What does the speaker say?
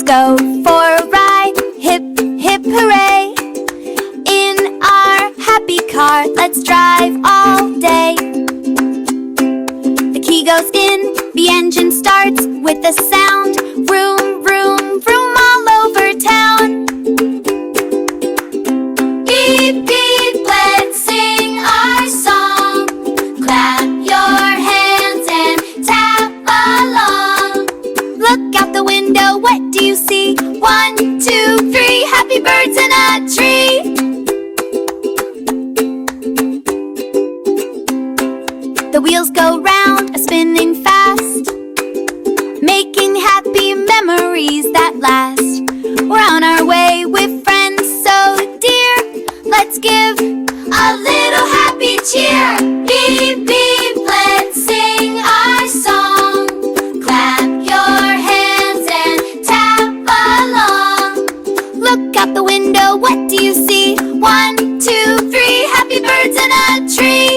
go for a ride. Hip, hip, hooray! In our happy car, let's drive all day. The key goes in, the engine starts with a sound. Vroom, vroom, vroom all over town. Beep, beep, let's sing our song. Clap your hands and tap along. Look out the window, what do you see? 1, 2, 3, happy birds in a tree. The wheels go round, a-spinning fast, making happy memories that last. We're on our way with friends so dear. Let's give a little happy cheer. Beep, beep, let's sing our song. Clap your hands and tap along. Look out the window, what do you see? 1, 2, 3, happy birds in a tree.